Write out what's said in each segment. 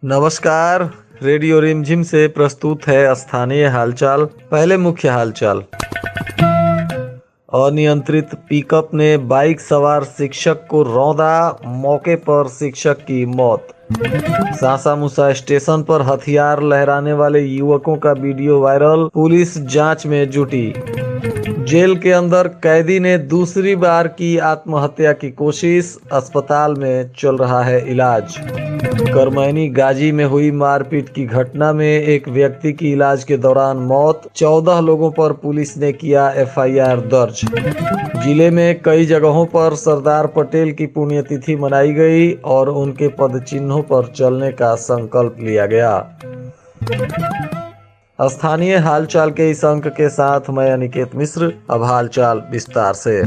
नमस्कार। रेडियो रिमझिम से प्रस्तुत है स्थानीय हालचाल। पहले मुख्य हालचाल। अनियंत्रित पिकअप ने बाइक सवार शिक्षक को रौंदा, मौके पर शिक्षक की मौत। सासामुसा स्टेशन पर हथियार लहराने वाले युवकों का वीडियो वायरल, पुलिस जांच में जुटी। जेल के अंदर कैदी ने दूसरी बार की आत्महत्या की कोशिश, अस्पताल में चल रहा है इलाज। करमैनी गाजी में हुई मारपीट की घटना में एक व्यक्ति की इलाज के दौरान मौत, 14 लोगों पर पुलिस ने किया एफआईआर दर्ज। जिले में कई जगहों पर सरदार पटेल की पुण्यतिथि मनाई गई और उनके पदचिन्हों पर चलने का संकल्प लिया गया। स्थानीय हालचाल के इस अंक के साथ मैं अनिकेत मिश्र। अब हालचाल विस्तार से।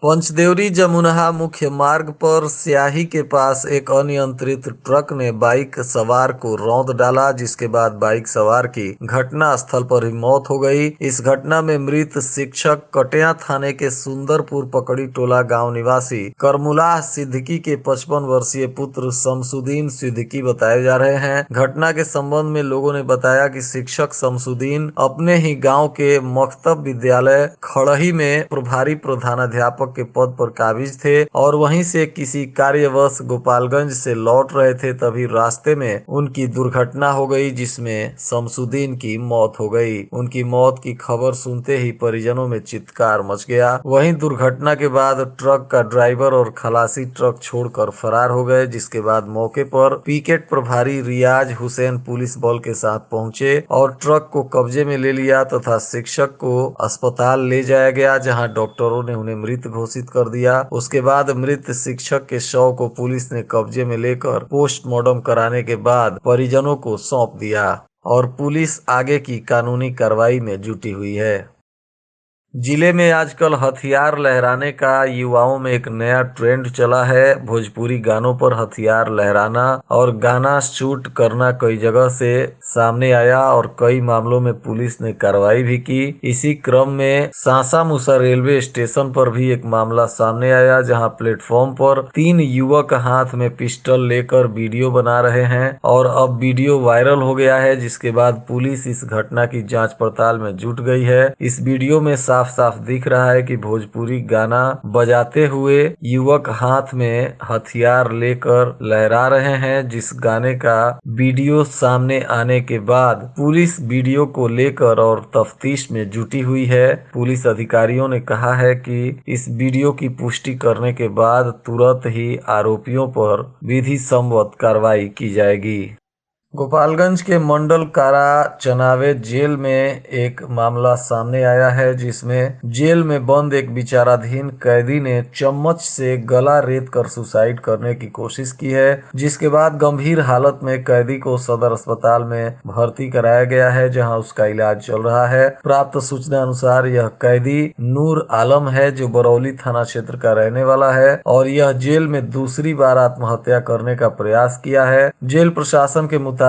पंचदेवरी जमुनहा मुख्य मार्ग पर स्याही के पास एक अनियंत्रित ट्रक ने बाइक सवार को रौंद डाला, जिसके बाद बाइक सवार की घटना स्थल पर ही मौत हो गई। इस घटना में मृत शिक्षक कटिया थाने के सुंदरपुर पकड़ी टोला गांव निवासी करमुलाह सिद्दीकी के 55 वर्षीय पुत्र शमसुद्दीन सिद्दीकी बताए जा रहे हैं। घटना के संबंध में लोगों ने बताया कि शिक्षक शमसुद्दीन अपने ही गाँव के मकतब विद्यालय खड़ही में प्रभारी प्रधानाध्यापक के पद पर काबिज थे और वहीं से किसी कार्यवश गोपालगंज से लौट रहे थे। तभी रास्ते में उनकी दुर्घटना हो गई, जिसमें शमसुद्दीन की मौत हो गई। उनकी मौत की खबर सुनते ही परिजनों में चित्कार मच गया। वहीं दुर्घटना के बाद ट्रक का ड्राइवर और खलासी ट्रक छोड़कर फरार हो गए, जिसके बाद मौके पर पिकेट प्रभारी रियाज हुसैन पुलिस बल के साथ पहुंचे और ट्रक को कब्जे में ले लिया तथा शिक्षक को अस्पताल ले जाया गया, जहां डॉक्टरों ने उन्हें मृत घोषित कर दिया। उसके बाद मृत शिक्षक के शव को पुलिस ने कब्जे में लेकर पोस्टमार्टम कराने के बाद परिजनों को सौंप दिया और पुलिस आगे की कानूनी कार्रवाई में जुटी हुई है। जिले में आजकल हथियार लहराने का युवाओं में एक नया ट्रेंड चला है। भोजपुरी गानों पर हथियार लहराना और गाना शूट करना कई जगह से सामने आया और कई मामलों में पुलिस ने कार्रवाई भी की। इसी क्रम में सासामुसा रेलवे स्टेशन पर भी एक मामला सामने आया, जहां प्लेटफॉर्म पर 3 युवक हाथ में पिस्टल लेकर वीडियो बना रहे हैं और अब वीडियो वायरल हो गया है, जिसके बाद पुलिस इस घटना की जांच पड़ताल में जुट गई है। इस वीडियो में साफ साफ दिख रहा है कि भोजपुरी गाना बजाते हुए युवक हाथ में हथियार लेकर लहरा रहे हैं। जिस गाने का वीडियो सामने आने के बाद पुलिस वीडियो को लेकर और तफ्तीश में जुटी हुई है। पुलिस अधिकारियों ने कहा है कि इस वीडियो की पुष्टि करने के बाद तुरंत ही आरोपियों पर विधि सम्मत कार्रवाई की जाएगी। गोपालगंज के मंडल कारा चनावे जेल में एक मामला सामने आया है, जिसमें जेल में बंद एक विचाराधीन कैदी ने चम्मच से गला रेत कर सुसाइड करने की कोशिश की है, जिसके बाद गंभीर हालत में कैदी को सदर अस्पताल में भर्ती कराया गया है, जहां उसका इलाज चल रहा है। प्राप्त सूचना अनुसार यह कैदी नूर आलम है, जो बरौली थाना क्षेत्र का रहने वाला है और यह जेल में दूसरी बार आत्महत्या करने का प्रयास किया है। जेल प्रशासन के मुताबिक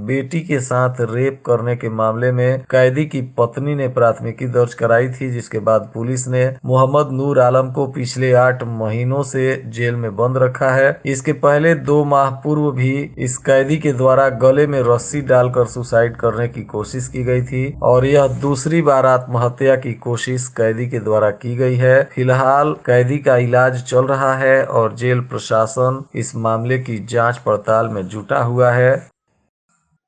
बेटी के साथ रेप करने के मामले में कैदी की पत्नी ने प्राथमिकी दर्ज कराई थी, जिसके बाद पुलिस ने मोहम्मद नूर आलम को पिछले 8 महीनों से जेल में बंद रखा है। इसके पहले 2 माह पूर्व भी इस कैदी के द्वारा गले में रस्सी डालकर सुसाइड करने की कोशिश की गई थी और यह दूसरी बार आत्महत्या की कोशिश कैदी के द्वारा की गई है। फिलहाल कैदी का इलाज चल रहा है और जेल प्रशासन इस मामले की जांच पड़ताल में जुटा हुआ है।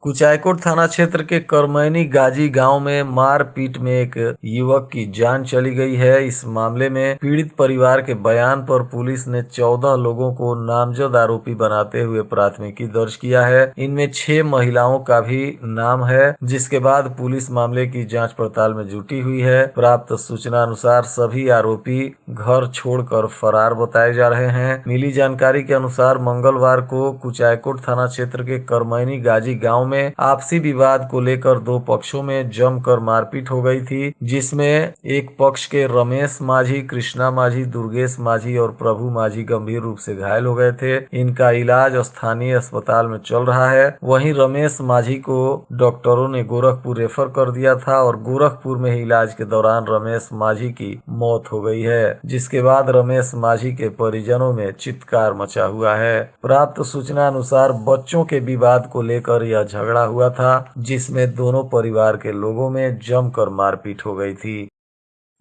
कुचायकोट थाना क्षेत्र के करमैनी गाजी गांव में मारपीट में एक युवक की जान चली गई है। इस मामले में पीड़ित परिवार के बयान पर पुलिस ने 14 लोगों को नामजद आरोपी बनाते हुए प्राथमिकी दर्ज किया है। इनमें 6 महिलाओं का भी नाम है, जिसके बाद पुलिस मामले की जांच पड़ताल में जुटी हुई है। प्राप्त सूचना अनुसार सभी आरोपी घर छोड़कर फरार बताए जा रहे हैं। मिली जानकारी के अनुसार मंगलवार को कुचायकोट थाना क्षेत्र के करमैनी गाजी गाँव में आपसी विवाद को लेकर दो पक्षों में जमकर मारपीट हो गई थी, जिसमें एक पक्ष के रमेश माझी, कृष्णा माझी, दुर्गेश माझी और प्रभु माझी गंभीर रूप से घायल हो गए थे। इनका इलाज स्थानीय अस्पताल में चल रहा है। वहीं रमेश माझी को डॉक्टरों ने गोरखपुर रेफर कर दिया था और गोरखपुर में ही इलाज के दौरान रमेश माझी की मौत हो गई है, जिसके बाद रमेश माझी के परिजनों में चित्कार मचा हुआ है। प्राप्त सूचना अनुसार बच्चों के विवाद को लेकर यह झगड़ा हुआ था, जिसमें दोनों परिवार के लोगों में जमकर मारपीट हो गई थी।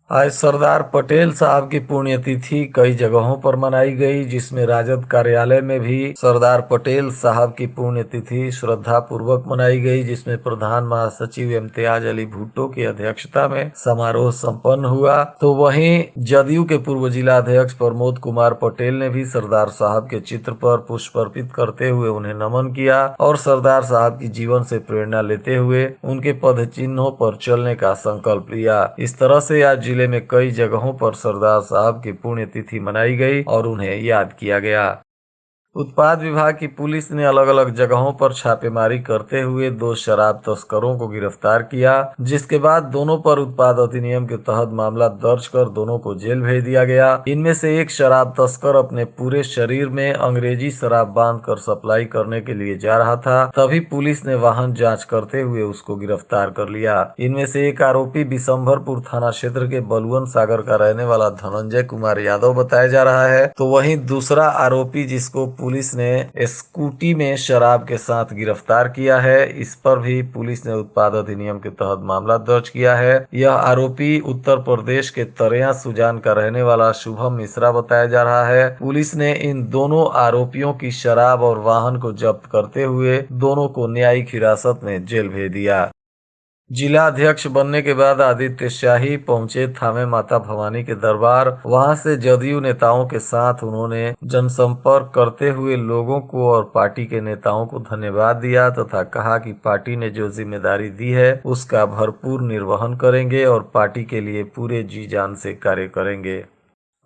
आज सरदार पटेल साहब की पुण्यतिथि कई जगहों पर मनाई गई, जिसमें राजद कार्यालय में भी सरदार पटेल साहब की पुण्यतिथि श्रद्धा पूर्वक मनाई गई, जिसमें प्रधान महासचिव इम्तियाज अली भुट्टो की अध्यक्षता में समारोह संपन्न हुआ। तो वहीं जदयू के पूर्व जिला अध्यक्ष प्रमोद कुमार पटेल ने भी सरदार साहब के चित्र पर पुष्प अर्पित करते हुए उन्हें नमन किया और सरदार साहब की जीवन से प्रेरणा लेते हुए उनके पद चिन्हों पर चलने का संकल्प लिया। इस तरह से आज जिले में कई जगहों पर सरदार साहब की पुण्यतिथि मनाई गई और उन्हें याद किया गया। उत्पाद विभाग की पुलिस ने अलग अलग जगहों पर छापेमारी करते हुए दो शराब तस्करों को गिरफ्तार किया, जिसके बाद दोनों पर उत्पाद अधिनियम के तहत मामला दर्ज कर दोनों को जेल भेज दिया गया। इनमें से एक शराब तस्कर अपने पूरे शरीर में अंग्रेजी शराब बांधकर सप्लाई करने के लिए जा रहा था, तभी पुलिस ने वाहन जाँच करते हुए उसको गिरफ्तार कर लिया। इनमें से एक आरोपी बिशंभरपुर थाना क्षेत्र के बलुअन सागर का रहने वाला धनंजय कुमार यादव बताया जा रहा है। तो वहीं दूसरा आरोपी जिसको पुलिस ने स्कूटी में शराब के साथ गिरफ्तार किया है, इस पर भी पुलिस ने उत्पाद अधिनियम के तहत मामला दर्ज किया है। यह आरोपी उत्तर प्रदेश के तरेया सुजान का रहने वाला शुभम मिश्रा बताया जा रहा है। पुलिस ने इन दोनों आरोपियों की शराब और वाहन को जब्त करते हुए दोनों को न्यायिक हिरासत में जेल भेज दिया। जिला अध्यक्ष बनने के बाद आदित्य शाही पहुंचे थामे माता भवानी के दरबार। वहां से जदयू नेताओं के साथ उन्होंने जनसंपर्क करते हुए लोगों को और पार्टी के नेताओं को धन्यवाद दिया तथा कहा कि पार्टी ने जो जिम्मेदारी दी है उसका भरपूर निर्वहन करेंगे और पार्टी के लिए पूरे जी जान से कार्य करेंगे।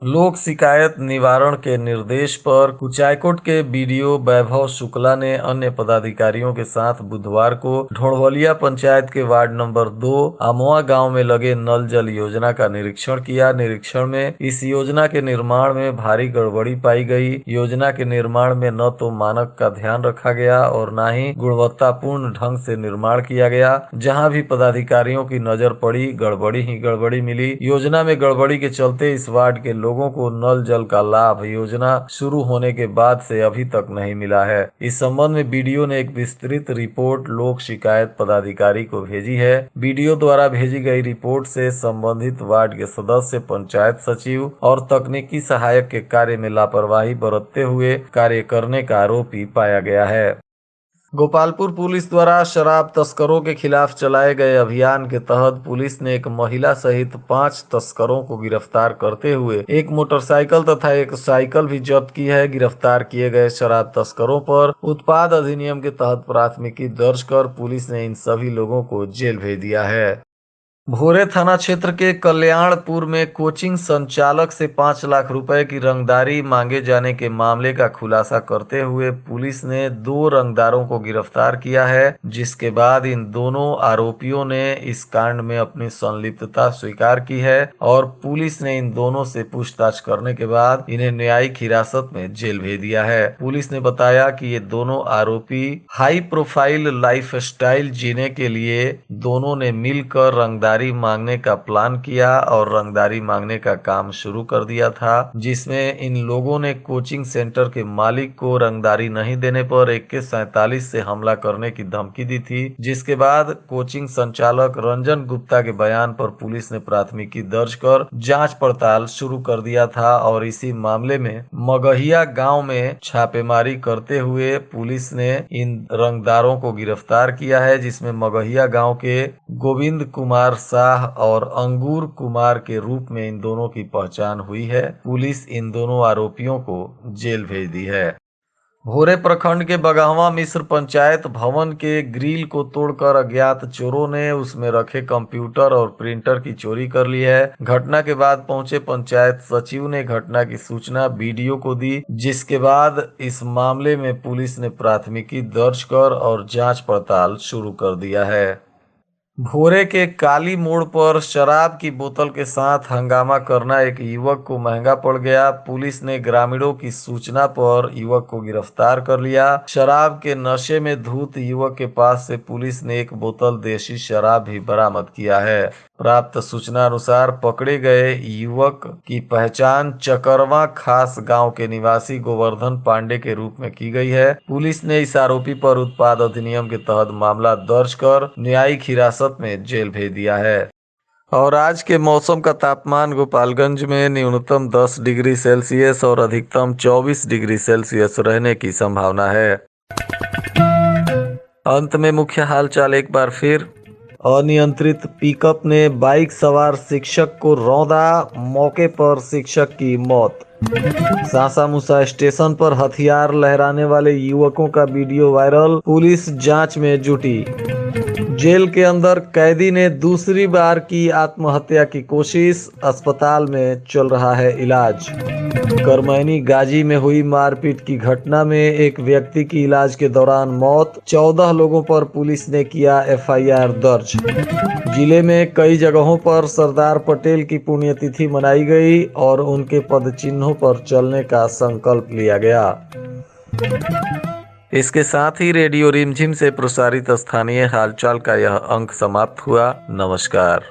लोक शिकायत निवारण के निर्देश पर कुचायकोट के बीडीओ वैभव शुक्ला ने अन्य पदाधिकारियों के साथ बुधवार को ढोड़वलिया पंचायत के वार्ड नंबर 2 अमवा गांव में लगे नल जल योजना का निरीक्षण किया। निरीक्षण में इस योजना के निर्माण में भारी गड़बड़ी पाई गई। योजना के निर्माण में न तो मानक का ध्यान रखा गया और न ही गुणवत्तापूर्ण ढंग से निर्माण किया गया। जहाँ भी पदाधिकारियों की नजर पड़ी, गड़बड़ी ही गड़बड़ी मिली। योजना में गड़बड़ी के चलते इस वार्ड के लोगों को नल जल का लाभ योजना शुरू होने के बाद से अभी तक नहीं मिला है। इस संबंध में बीडीओ ने एक विस्तृत रिपोर्ट लोक शिकायत पदाधिकारी को भेजी है। बीडीओ द्वारा भेजी गई रिपोर्ट से संबंधित वार्ड के सदस्य, पंचायत सचिव और तकनीकी सहायक के कार्य में लापरवाही बरतते हुए कार्य करने का आरोपी पाया गया है। गोपालपुर पुलिस द्वारा शराब तस्करों के खिलाफ चलाए गए अभियान के तहत पुलिस ने एक महिला सहित 5 तस्करों को गिरफ्तार करते हुए एक मोटरसाइकिल तथा एक साइकिल भी जब्त की है। गिरफ्तार किए गए शराब तस्करों पर उत्पाद अधिनियम के तहत प्राथमिकी दर्ज कर पुलिस ने इन सभी लोगों को जेल भेज दिया है। भोरे थाना क्षेत्र के कल्याणपुर में कोचिंग संचालक से 5 लाख रुपए की रंगदारी मांगे जाने के मामले का खुलासा करते हुए पुलिस ने 2 रंगदारों को गिरफ्तार किया है, जिसके बाद इन दोनों आरोपियों ने इस कांड में अपनी संलिप्तता स्वीकार की है और पुलिस ने इन दोनों से पूछताछ करने के बाद इन्हें न्यायिक हिरासत में जेल भेज दिया है। पुलिस ने बताया कि ये दोनों आरोपी हाई प्रोफाइल लाइफस्टाइल जीने के लिए दोनों ने मिलकर रंगदारी मांगने का प्लान किया और रंगदारी मांगने का काम शुरू कर दिया था, जिसमें इन लोगों ने कोचिंग सेंटर के मालिक को रंगदारी नहीं देने पर AK-47 से हमला करने की धमकी दी थी। जिसके बाद कोचिंग संचालक रंजन गुप्ता के बयान पर पुलिस ने प्राथमिकी दर्ज कर जांच पड़ताल शुरू कर दिया था और इसी मामले में मगहिया गांव में छापेमारी करते हुए पुलिस ने इन रंगदारों को गिरफ्तार किया है, जिसमें मगहिया गांव के गोविंद कुमार शाह और अंगूर कुमार के रूप में इन दोनों की पहचान हुई है। पुलिस इन दोनों आरोपियों को जेल भेज दी है। भोरे प्रखंड के बगहवा मिश्र पंचायत भवन के ग्रिल को तोड़कर अज्ञात चोरों ने उसमें रखे कंप्यूटर और प्रिंटर की चोरी कर ली है। घटना के बाद पहुंचे पंचायत सचिव ने घटना की सूचना बीडीओ को दी, जिसके बाद इस मामले में पुलिस ने प्राथमिकी दर्ज कर और जांच पड़ताल शुरू कर दिया है। भोरे के काली मोड़ पर शराब की बोतल के साथ हंगामा करना एक युवक को महंगा पड़ गया। पुलिस ने ग्रामीणों की सूचना पर युवक को गिरफ्तार कर लिया। शराब के नशे में धुत युवक के पास से पुलिस ने एक बोतल देशी शराब भी बरामद किया है। प्राप्त सूचना अनुसार पकड़े गए युवक की पहचान चकरवा खास गांव के निवासी गोवर्धन पांडे के रूप में की गई है। पुलिस ने इस आरोपी पर उत्पाद अधिनियम के तहत मामला दर्ज कर न्यायिक हिरासत में जेल भेज दिया है। और आज के मौसम का तापमान गोपालगंज में न्यूनतम 10 डिग्री सेल्सियस और अधिकतम 24 डिग्री सेल्सियस रहने की संभावना है। अंत में मुख्य हालचाल एक बार फिर। अनियंत्रित पिकअप ने बाइक सवार शिक्षक को रौंदा, मौके पर शिक्षक की मौत। सासामुसा स्टेशन पर हथियार लहराने वाले युवकों का वीडियो वायरल, पुलिस जांच में जुटी। जेल के अंदर कैदी ने दूसरी बार की आत्महत्या की कोशिश, अस्पताल में चल रहा है इलाज। करमैनी गाजी में हुई मारपीट की घटना में एक व्यक्ति की इलाज के दौरान मौत, 14 लोगों पर पुलिस ने किया एफआईआर दर्ज। जिले में कई जगहों पर सरदार पटेल की पुण्यतिथि मनाई गई और उनके पदचिन्हों पर चलने का संकल्प लिया गया। इसके साथ ही रेडियो रिमझिम से प्रसारित स्थानीय हालचाल का यह अंक समाप्त हुआ। नमस्कार।